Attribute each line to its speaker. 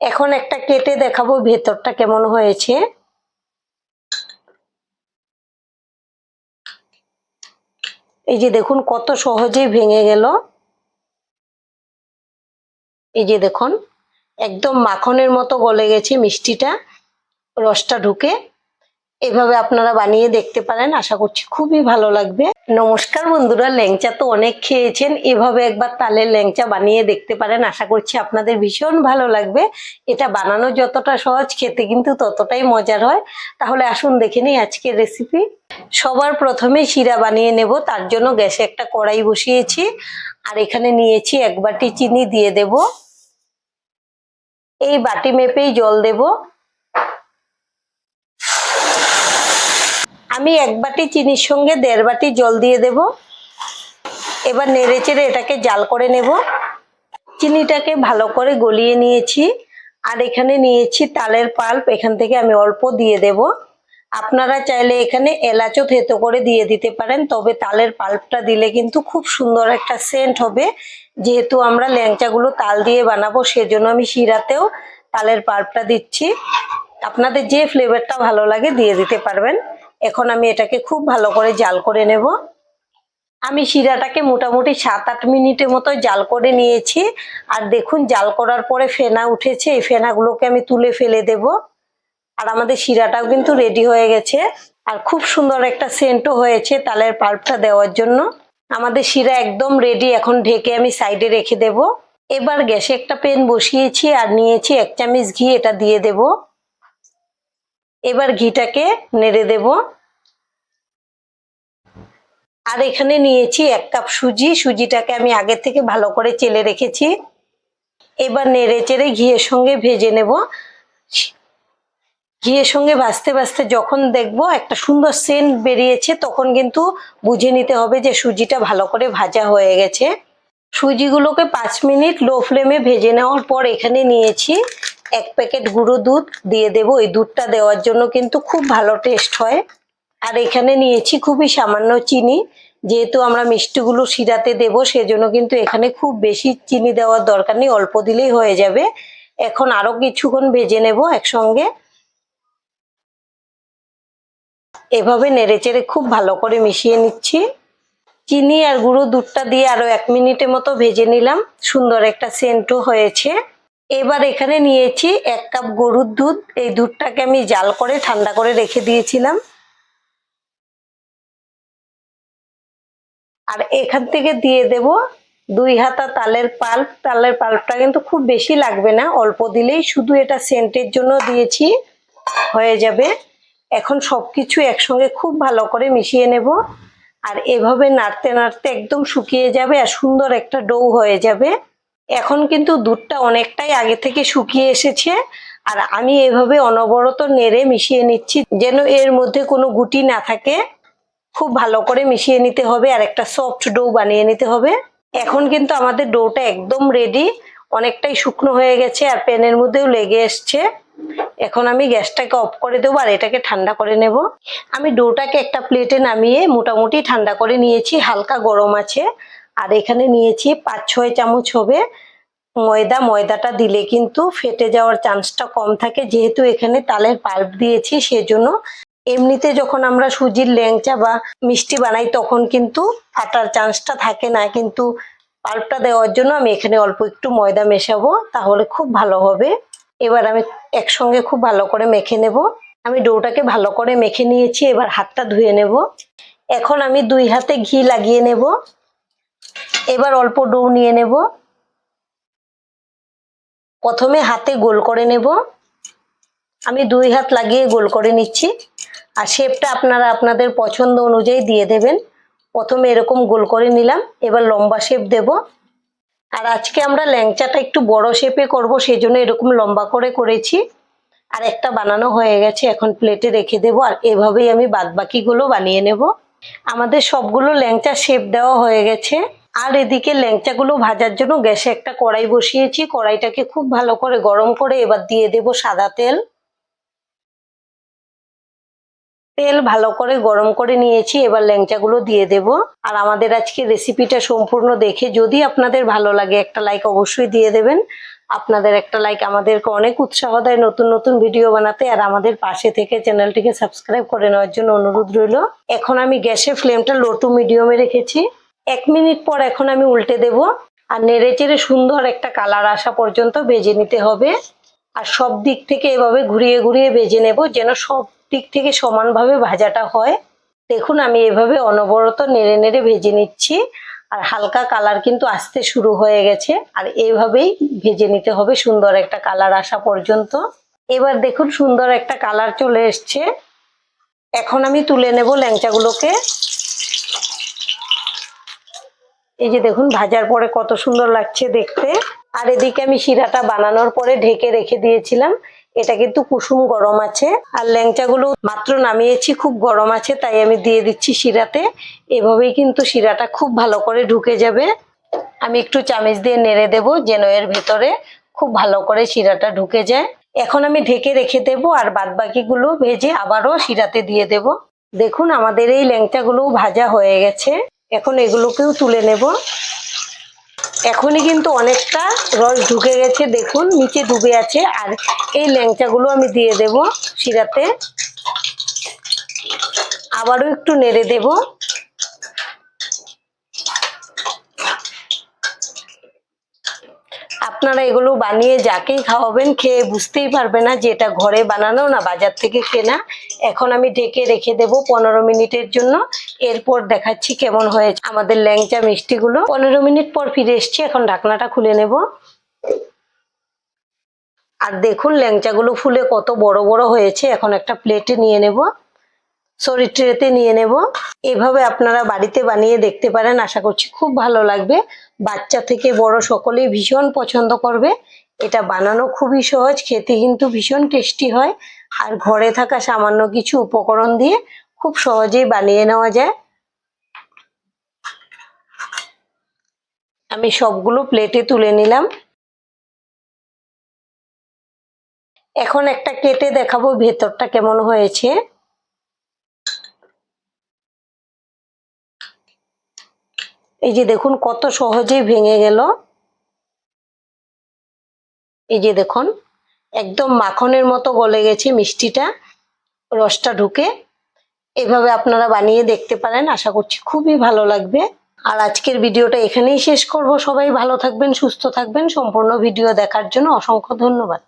Speaker 1: এখন একটা কেটে দেখাবো ভেতরটা কেমন হয়েছে। এই যে দেখুন কত সহজেই ভেঙে গেল। এই যে দেখুন একদম মাখনের মতো গলে গেছে মিষ্টিটা, রসটা ঢুকে। এভাবে আপনারা বানিয়ে দেখতে পারেন, আশা করছি খুবই ভালো লাগবে। নমস্কার বন্ধুরা, ল্যাংচা তো অনেক খেয়েছেন, এভাবে একবার তালের ল্যাংচা বানিয়ে দেখতে পারেন, আশা করছি আপনাদের ভীষণ ভালো লাগবে। এটা বানানো যতটা সহজ, খেতে কিন্তু ততটাই মজার হয়। তাহলে আসুন দেখে নিই আজকের রেসিপি। সবার প্রথমে শিরা বানিয়ে নেব, তার জন্য গ্যাসে একটা কড়াই বসিয়েছি আর এখানে নিয়েছি 1 বাটি চিনি দিয়ে দেব। এই বাটি মেপেই জল দেব। আমি 1 বাটি চিনির সঙ্গে 1.5 বাটি জল দিয়ে দেব। এবার নেড়েচেড়ে এটাকে জাল করে নেব। চিনিটাকে ভালো করে গলিয়ে নিয়েছি আর এখানে নিয়েছি তালের পাল্প, এখান থেকে আমি অল্প দিয়ে দেব। আপনারা চাইলে এখানে এলাচও থেতো করে দিয়ে দিতে পারেন, তবে তালের পাল্পটা দিলে কিন্তু খুব সুন্দর একটা সেন্ট হবে। যেহেতু আমরা ল্যাংচাগুলো তাল দিয়ে বানাবো, সেজন্য আমি শিরাতেও তালের পাল্পটা দিচ্ছি। আপনাদের যে ফ্লেভারটা ভালো লাগে দিয়ে দিতে পারবেন। এখন আমি এটাকে খুব ভালো করে জাল করে নেব। আমি শিরাটাকে মোটামুটি 7-8 মিনিটের মতো জাল করে নিয়েছি আর দেখুন জাল করার পরে ফেনা উঠেছে, এই ফেনাগুলোকে আমি তুলে ফেলে দেব। আর আমাদের শিরাটাও কিন্তু রেডি হয়ে গেছে আর খুব সুন্দর একটা সেন্টও হয়েছে তালের পাল্পটা দেওয়ার জন্য। আমাদের শিরা একদম রেডি, এখন ঢেকে আমি সাইডে রেখে দেব। এবার গ্যাসে একটা প্যান বসিয়েছি আর নিয়েছি 1 চামচ ঘি, এটা দিয়ে দেব। এবার ঘিটাকে নেড়ে দেব। আর এখানে নিয়েছি 1 কাপ সুজি, সুজিটাকে আমি আগে থেকে ভালো করে চেলে রেখেছি। এবার নেড়ে চেড়ে ঘিয়ের সঙ্গে ভেজে নেব। ঘিয়ের সঙ্গে ভাজতে ভাজতে যখন দেখবো একটা সুন্দর সেন্ট বেরিয়েছে, তখন কিন্তু বুঝে নিতে হবে যে সুজিটা ভালো করে ভাজা হয়ে গেছে। সুজিগুলোকে 5 মিনিট লো ফ্লেমে ভেজে নেওয়ার পর এখানে নিয়েছি 1 প্যাকেট গুঁড়ো দুধ দিয়ে দেব। এই দুধটা দেওয়ার জন্য কিন্তু খুব ভালো টেস্ট হয়। আর এখানে নিয়েছি খুবই সামান্য চিনি, যেহেতু আমরা মিষ্টিগুলো শিরাতে দেব, সেজন্য কিন্তু এখানে খুব বেশি চিনি দেওয়ার দরকার নেই, অল্প দিলেই হয়ে যাবে। এখন আরো কিছুক্ষণ ভেজে নেব একসঙ্গে। এভাবে নেড়েচেড়ে খুব ভালো করে মিশিয়ে নিচ্ছি। চিনি আর গুঁড়ো দুধটা দিয়ে আরো 1 মিনিটের মতো ভেজে নিলাম, সুন্দর একটা সেন্টও হয়েছে। এবার এখানে নিয়েছি 1 কাপ গরুর দুধ, এই দুধটাকে আমি জাল করে ঠান্ডা করে রেখে দিয়েছিলাম। আর এখান থেকে দিয়ে দেব 2 হাতা তালের পাল্প। তালের পাল্পটা কিন্তু খুব বেশি লাগবে না, অল্প দিলেই, শুধু এটা সেন্টের জন্য দিয়েছি, হয়ে যাবে। এখন সবকিছু একসঙ্গে খুব ভালো করে মিশিয়ে নেব আর এভাবে নাড়তে নাড়তে একদম শুকিয়ে যাবে আর সুন্দর একটা ডো হয়ে যাবে। এখন কিন্তু দুধটা অনেকটাই আগে থেকে শুকিয়ে এসেছে আর আমি এভাবে অনবরত নেড়ে মিশিয়ে নিচ্ছি, যেন এর মধ্যে কোনো গুটি না থাকে। খুব ভালো করে মিশিয়ে নিতে হবে আর একটা সফট ডো বানিয়ে নিতে হবে। এখন কিন্তু আমাদের ডোটা একদম রেডি, অনেকটাই শুকনো হয়ে গেছে আর প্যানের মধ্যেও লেগে এসছে। এখন আমি গ্যাসটাকে অফ করে দেবো আর এটাকে ঠান্ডা করে নেব। আমি ডোটাকে একটা প্লেটে নামিয়ে মোটামুটি ঠান্ডা করে নিয়েছি, হালকা গরম আছে। আর এখানে নিয়েছি 5-6 চামচ হবে ময়দা। ময়দাটা দিলে কিন্তু ফেটে যাওয়ার চান্সটা কম থাকে, যেহেতু এখানে তালের পাল্প দিয়েছি সেজন্য। এমনিতে যখন আমরা সুজির ল্যাংচা বা মিষ্টি বানাই তখন কিন্তু ফাটার চান্সটা থাকে না, কিন্তু পাল্পটা দেওয়ার জন্য আমি এখানে অল্প একটু ময়দা মেশাবো, তাহলে খুব ভালো হবে। এবার আমি একসঙ্গে খুব ভালো করে মেখে নেব। আমি ডোটাকে ভালো করে মেখে নিয়েছি, এবার হাতটা ধুয়ে নেব। এখন আমি 2 হাতে ঘি লাগিয়ে নেব। এবার অল্প ডো নিয়ে নেব, প্রথমে হাতে গোল করে নেব। আমি 2 হাত লাগিয়ে গোল করে নিচ্ছি আর শেপটা আপনারা আপনাদের পছন্দ অনুযায়ী দিয়ে দেবেন। প্রথমে এরকম গোল করে নিলাম, এবার লম্বা শেপ দেব। আর আজকে আমরা ল্যাংচাটা একটু বড় শেপে করব, সেজন্য এরকম লম্বা করে করেছি। আর একটা বানানো হয়ে গেছে, এখন প্লেটে রেখে দেব আর এভাবেই আমি বাদবাকিগুলো বানিয়ে নেব। আমাদের সবগুলো ল্যাংচা শেপ দেওয়া হয়ে গেছে। আর এদিকে ল্যাংচাগুলো ভাজার জন্য গ্যাসে একটা কড়াই বসিয়েছি, কড়াইটাকে খুব ভালো করে গরম করে এবার দিয়ে দেব সাদা তেল। তেল ভালো করে গরম করে নিয়েছি, এবার ল্যাংচাগুলো দিয়ে দেব। আর আমাদের আজকে রেসিপিটা সম্পূর্ণ দেখে যদি আপনাদের ভালো লাগে একটা লাইক অবশ্যই দিয়ে দেবেন আপনাদের একটা লাইক আমাদেরকে অনেক উৎসাহ দেয় নতুন নতুন ভিডিও বানাতে, আর আমাদের পাশে থেকে চ্যানেলটিকে সাবস্ক্রাইব করে নেওয়ার জন্য অনুরোধ রইল। এখন আমি গ্যাসের ফ্লেমটা লো টু মিডিয়ামে রেখেছি। 1 মিনিট পর এখন আমি উল্টে দেব, আর নেড়ে চেড়ে সুন্দর একটা কালার আসা পর্যন্ত ভেজে নিতে হবে। আর সব দিক থেকে এভাবে ঘুরিয়ে ঘুরিয়ে ভেজে নেব, যেন সব দিক থেকে সমানভাবে ভাজাটা হয়। দেখুন আমি এভাবে অনবরত নেড়ে নেড়ে ভেজে নিচ্ছি, আর হালকা কালার কিন্তু আসতে শুরু হয়ে গেছে। আর এইভাবেই ভেজে নিতে হবে সুন্দর একটা কালার আসা পর্যন্ত। এবার দেখুন সুন্দর একটা কালার চলে এসছে। এখন আমি তুলে নেব ল্যাংচাগুলোকে। এই যে দেখুন ভাজার পরে কত সুন্দর লাগছে দেখতে। আর এদিকে আমি শিরাটা বানানোর পরে ঢেকে রেখে দিয়েছিলাম, এটা কিন্তু কুসুম গরম আছে। আর ল্যাংচাগুলো মাত্র নামিয়েছি, খুব গরম আছে, তাই আমি দিয়ে দিচ্ছি শিরাতে। এভাবেই কিন্তু শিরাটা খুব ভালো করে ঢুকে যাবে। আমি একটু চামচ দিয়ে নেড়ে দেব, যেন এর ভেতরে খুব ভালো করে শিরাটা ঢুকে যায়। এখন আমি ঢেকে রেখে দেব, আর বাদ বাকিগুলো ভেজে আবারও শিরাতে দিয়ে দেব। দেখুন আমাদের এই ল্যাংচাগুলো ভাজা হয়ে গেছে। এখন এগুলোকেও তুলে নেব। এখনই কিন্তু অনেকটা রস ঢুকে গেছে, দেখুন নিচে ডুবে আছে। আর এই ল্যাংচাগুলো আমি দিয়ে দেব শিরাতে, আবারও একটু নেড়ে দেব। আপনারা এগুলো বানিয়ে যাকেই খাওয়াবেন খেয়ে বুঝতেই পারবে না যে এটা ঘরে বানানো না বাজার থেকে কেনা। এখন আমি ঢেকে রেখে দেব 15 মিনিটের জন্য। এরপর দেখাচ্ছি কেমন হয়েছে আমাদের ল্যাংচা মিষ্টিগুলো। 15 মিনিট পর ফিরে এসেছি, এখন ঢাকনাটা খুলে নেব। আর দেখুন ল্যাংচাগুলো ফুলে কত বড় বড় হয়েছে। এখন একটা প্লেটে নিয়ে নেব, সরি ট্রেতে নিয়ে নেব। এভাবে আপনারা বাড়িতে বানিয়ে দেখতে পারেন, আশা করছি খুব ভালো লাগবে। বাচ্চা থেকে বড় সকলেই ভীষণ পছন্দ করবে। এটা বানানো খুবই সহজ, খেতে কিন্তু ভীষণ টেস্টি হয়। আর ঘরে থাকা সামান্য কিছু উপকরণ দিয়ে খুব সহজেই বানিয়ে নেওয়া যায়। আমি সবগুলো প্লেটে তুলে নিলাম। এখন একটা কেটে দেখাবো ভেতরটা কেমন হয়েছে। এই যে দেখুন কত সহজেই ভেঙে গেল। এই যে দেখুন একদম মাখনের মতো গলে গেছে মিষ্টিটা, রসটা ঢুকে। এভাবে আপনারা বানিয়ে দেখতে পারেন, আশা করছি খুবই ভালো লাগবে। আর আজকের ভিডিওটা এখানেই শেষ করব। সবাই ভালো থাকবেন, সুস্থ থাকবেন। সম্পূর্ণ ভিডিও দেখার জন্য অসংখ্য ধন্যবাদ।